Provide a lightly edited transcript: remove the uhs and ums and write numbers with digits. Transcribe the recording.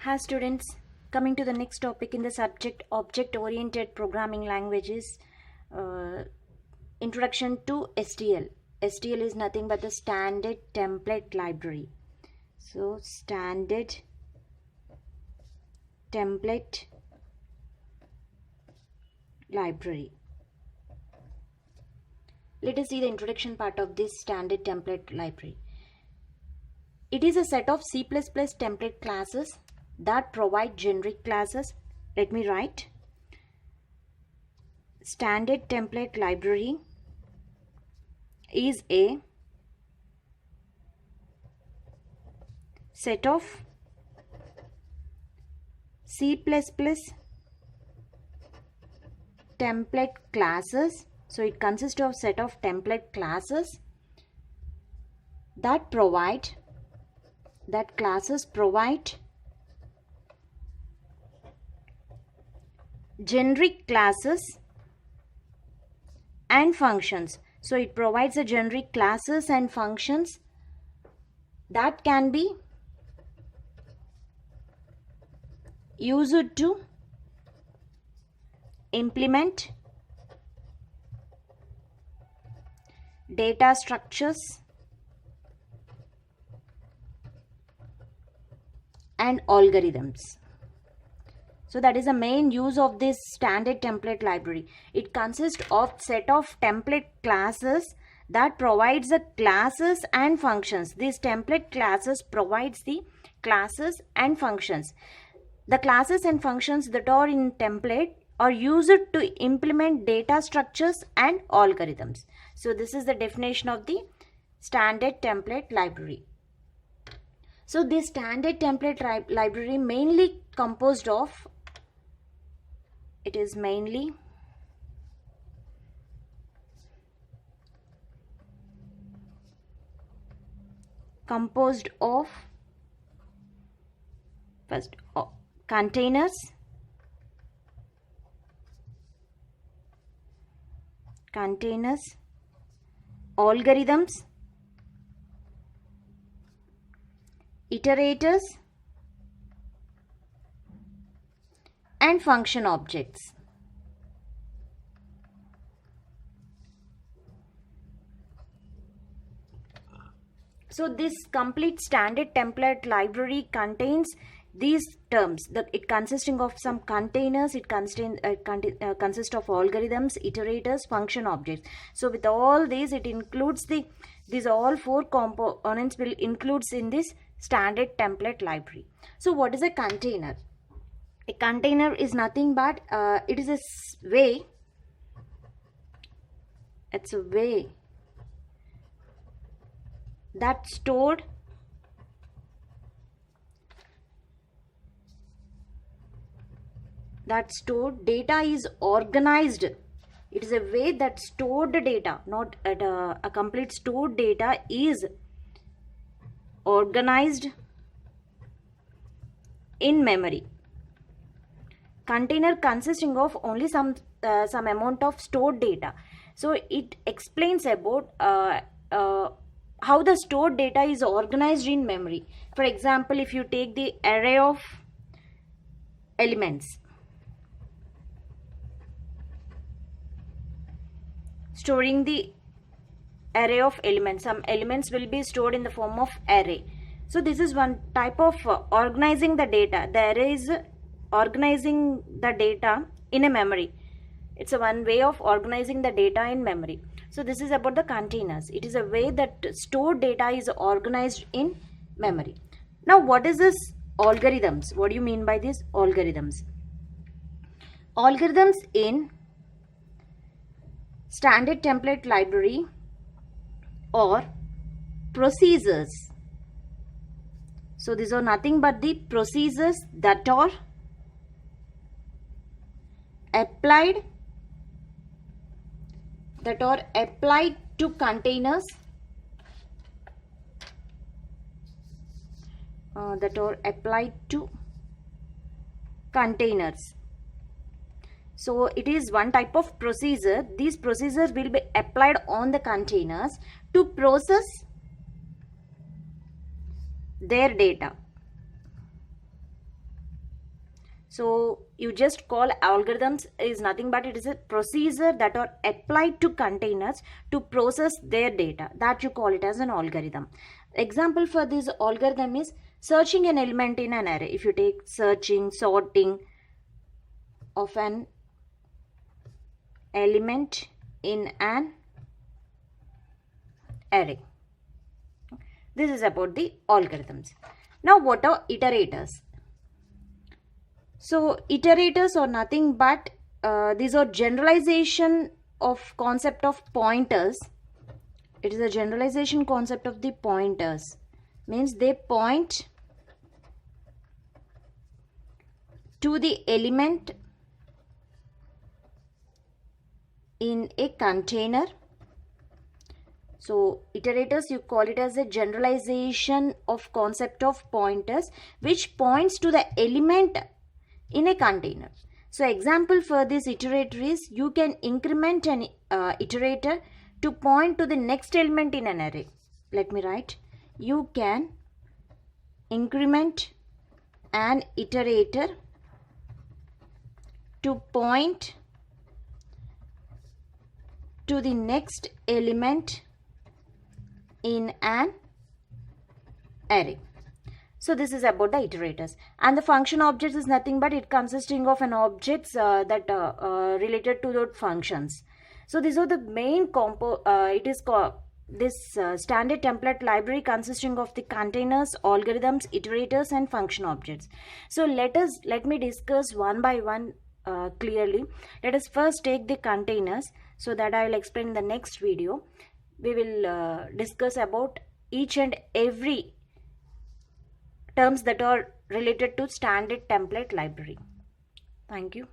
Hi students, coming to the next topic in the subject object-oriented programming languages, introduction to STL. STL is nothing but the standard template library. So standard template library. Let us see the introduction part of this standard template library. It is a set of C++ template classes that provide generic classes. Let me write. Standard template library is a set of C++ template classes. So it consists of set of template classes that provide generic classes and functions. So it provides a generic classes and functions that can be used to implement data structures and algorithms. So that is the main use of this standard template library. It consists of set of template classes that provides the classes and functions. These template classes provides the classes and functions. The classes and functions that are in template are used to implement data structures and algorithms. So this is the definition of the standard template library. So this standard template library mainly composed of, it is mainly composed of first containers, algorithms, iterators, and function objects. So this complete standard template library contains these terms. It consisting of some containers, it consists of algorithms, iterators, function objects. So with all these, it includes these all four components will includes in this standard template library. So what is a container? A container is nothing but it is a way. It's a way that stored data is organized. It is a way that stored data, not a complete stored data, is organized in memory. Container consisting of only some amount of stored data. So it explains about how the stored data is organized in memory. For example, if you take the array of elements, storing the array of elements, some elements will be stored in the form of array. So this is one type of organizing the data. The array is organizing the data in a memory. It's a one way of organizing the data in memory. So this is about the containers. It is a way that stored data is organized in memory. Now what is this algorithms? What do you mean by this algorithms? Algorithms in standard template library or procedures. So these are nothing but the procedures that are applied to containers, So it is one type of procedure. These procedures will be applied on the containers to process their data. So you just call algorithms is nothing but it is a procedure that are applied to containers to process their data. That you call it as an algorithm. Example for this algorithm is searching an element in an array. If you take searching, sorting of an element in an array. This is about the algorithms. Now what are iterators? So iterators are nothing but these are generalization of concept of pointers. It is a generalization concept of the pointers. Means they point to the element in a container. So iterators, you call it as a generalization of concept of pointers which points to the element in a container. So example for this iterator is you can increment an iterator to point to the next element in an array. Let me write. You can increment an iterator to point to the next element in an array. So this is about the iterators. And the function objects is nothing but it consisting of an objects that related to the functions. So these are the main standard template library consisting of the containers, algorithms, iterators and function objects. So let me discuss one by one clearly. Let us first take the containers so that I will explain in the next video. We will discuss about each and every terms that are related to standard template library. Thank you.